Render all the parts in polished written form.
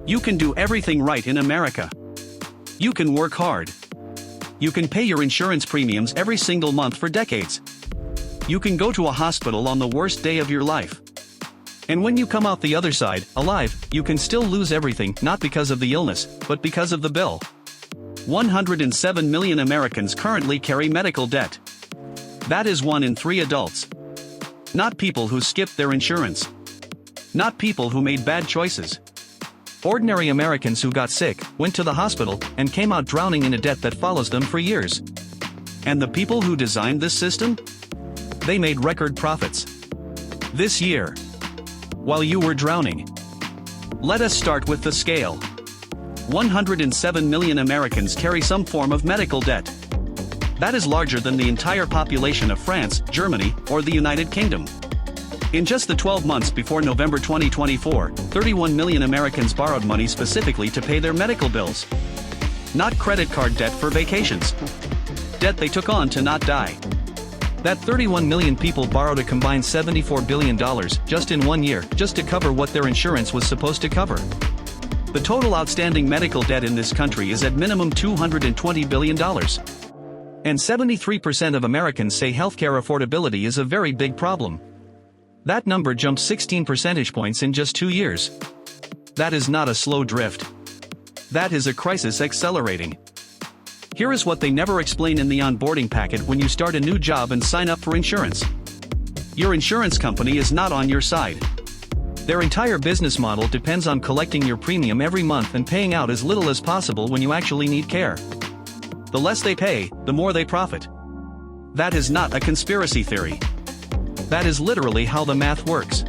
You can do everything right in America. You can work hard. You can pay your insurance premiums every single month for decades. You can go to a hospital on the worst day of your life. And when you come out the other side, alive, you can still lose everything, not because of the illness, but because of the bill. 107 million Americans currently carry medical debt. That is 1 in 3 adults. Not people who skipped their insurance. Not people who made bad choices. Ordinary Americans who got sick, went to the hospital, and came out drowning in a debt that follows them for years. And the people who designed this system? They made record profits. This year. While you were drowning. Let us start with the scale. 107 million Americans carry some form of medical debt. That is larger than the entire population of France, Germany, or the United Kingdom. In just the 12 months before November 2024, 31 million Americans borrowed money specifically to pay their medical bills. Not credit card debt for vacations. Debt they took on to not die. That 31 million people borrowed a combined $74 billion just in 1 year, just to cover what their insurance was supposed to cover. The total outstanding medical debt in this country is at minimum $220 billion. And 73% of Americans say healthcare affordability is a very big problem. That number jumped 16 percentage points in just 2 years. That is not a slow drift. That is a crisis accelerating. Here is what they never explain in the onboarding packet when you start a new job and sign up for insurance. Your insurance company is not on your side. Their entire business model depends on collecting your premium every month and paying out as little as possible when you actually need care. The less they pay, the more they profit. That is not a conspiracy theory. That is literally how the math works.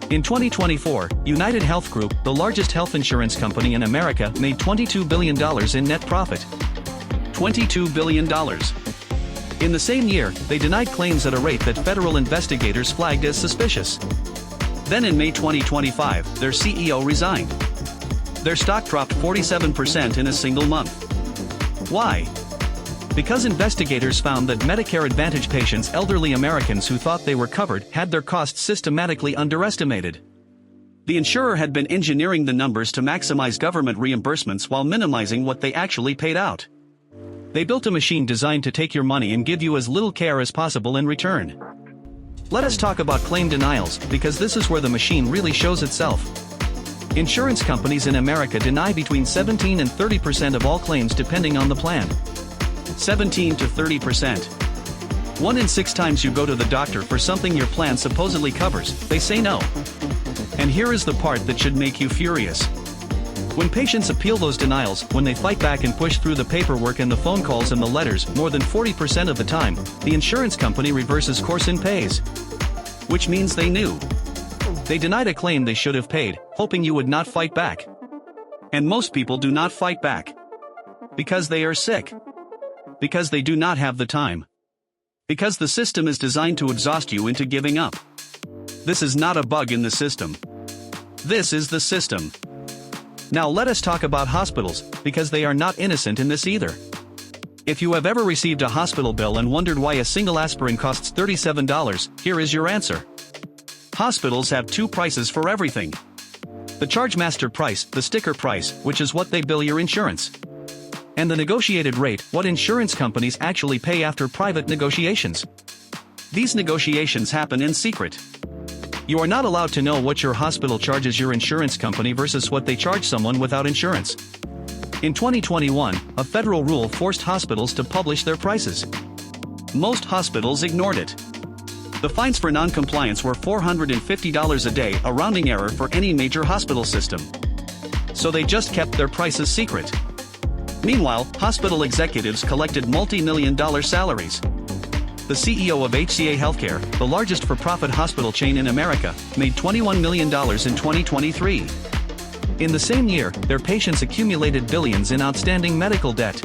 In 2024, United Health Group, the largest health insurance company in America, made $22 billion in net profit. $22 billion. In the same year, they denied claims at a rate that federal investigators flagged as suspicious. Then in May 2025, their CEO resigned. Their stock dropped 47% in a single month. Why? Because investigators found that Medicare Advantage patients, elderly Americans who thought they were covered, had their costs systematically underestimated. The insurer had been engineering the numbers to maximize government reimbursements while minimizing what they actually paid out. They built a machine designed to take your money and give you as little care as possible in return. Let us talk about claim denials, because this is where the machine really shows itself. Insurance companies in America deny between 17 and 30% of all claims depending on the plan. 17 to 30%. 1 in 6 times you go to the doctor for something your plan supposedly covers, they say no. And here is the part that should make you furious. When patients appeal those denials, when they fight back and push through the paperwork and the phone calls and the letters, more than 40% of the time, the insurance company reverses course and pays. Which means they knew. They denied a claim they should have paid, hoping you would not fight back. And most people do not fight back. Because they are sick. Because they do not have the time. Because the system is designed to exhaust you into giving up. This is not a bug in the system. This is the system. Now let us talk about hospitals, because they are not innocent in this either. If you have ever received a hospital bill and wondered why a single aspirin costs $37, here is your answer. Hospitals have 2 prices for everything. The chargemaster price, the sticker price, which is what they bill your insurance. And the negotiated rate, what insurance companies actually pay after private negotiations. These negotiations happen in secret. You are not allowed to know what your hospital charges your insurance company versus what they charge someone without insurance. In 2021, a federal rule forced hospitals to publish their prices. Most hospitals ignored it. The fines for non-compliance were $450 a day, a rounding error for any major hospital system. So they just kept their prices secret. Meanwhile, hospital executives collected multi-million-dollar salaries. The CEO of HCA Healthcare, the largest for-profit hospital chain in America, made $21 million in 2023. In the same year, their patients accumulated billions in outstanding medical debt.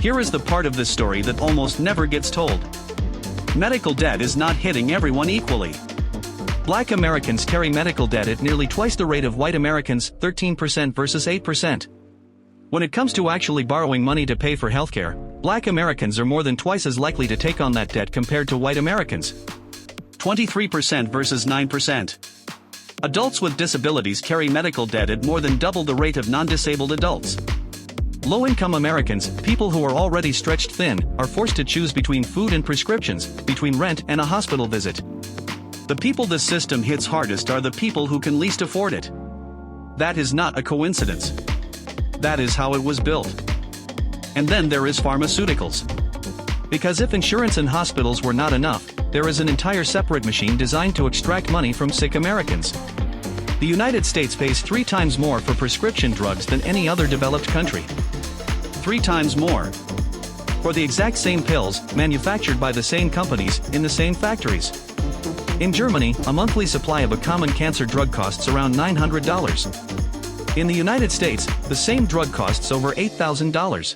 Here is the part of this story that almost never gets told. Medical debt is not hitting everyone equally. Black Americans carry medical debt at nearly twice the rate of white Americans, 13% versus 8%. When it comes to actually borrowing money to pay for healthcare, Black Americans are more than twice as likely to take on that debt compared to white Americans. 23% versus 9%. Adults with disabilities carry medical debt at more than double the rate of non-disabled adults. Low-income Americans, people who are already stretched thin, are forced to choose between food and prescriptions, between rent and a hospital visit. The people this system hits hardest are the people who can least afford it. That is not a coincidence. That is how it was built. And then there is pharmaceuticals. Because if insurance and hospitals were not enough, there is an entire separate machine designed to extract money from sick Americans. The United States pays 3 times more for prescription drugs than any other developed country. 3 times more. For the exact same pills, manufactured by the same companies, in the same factories. In Germany, a monthly supply of a common cancer drug costs around $900. In the United States, the same drug costs over $8,000.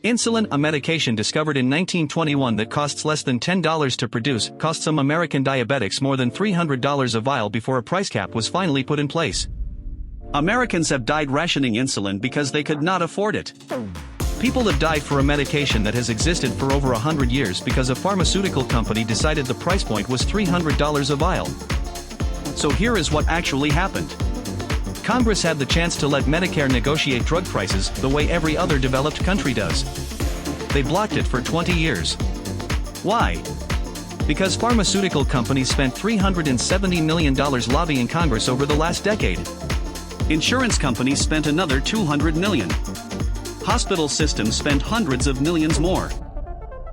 Insulin, a medication discovered in 1921 that costs less than $10 to produce, cost some American diabetics more than $300 a vial before a price cap was finally put in place. Americans have died rationing insulin because they could not afford it. People have died for a medication that has existed for over 100 years because a pharmaceutical company decided the price point was $300 a vial. So here is what actually happened. Congress had the chance to let Medicare negotiate drug prices the way every other developed country does. They blocked it for 20 years. Why? Because pharmaceutical companies spent $370 million lobbying Congress over the last decade. Insurance companies spent another $200 million. Hospital systems spent hundreds of millions more.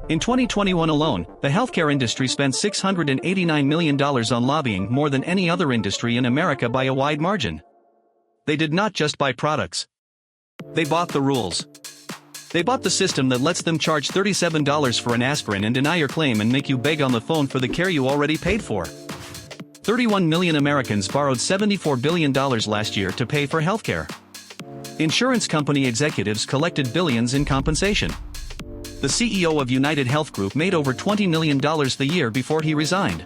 In 2021 alone, the healthcare industry spent $689 million on lobbying, more than any other industry in America by a wide margin. They did not just buy products. They bought the rules. They bought the system that lets them charge $37 for an aspirin and deny your claim and make you beg on the phone for the care you already paid for. 31 million Americans borrowed $74 billion last year to pay for healthcare. Insurance company executives collected billions in compensation. The CEO of United Health Group made over $20 million the year before he resigned.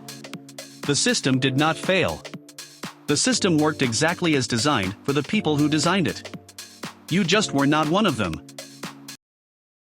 The system did not fail. The system worked exactly as designed for the people who designed it. You just were not one of them.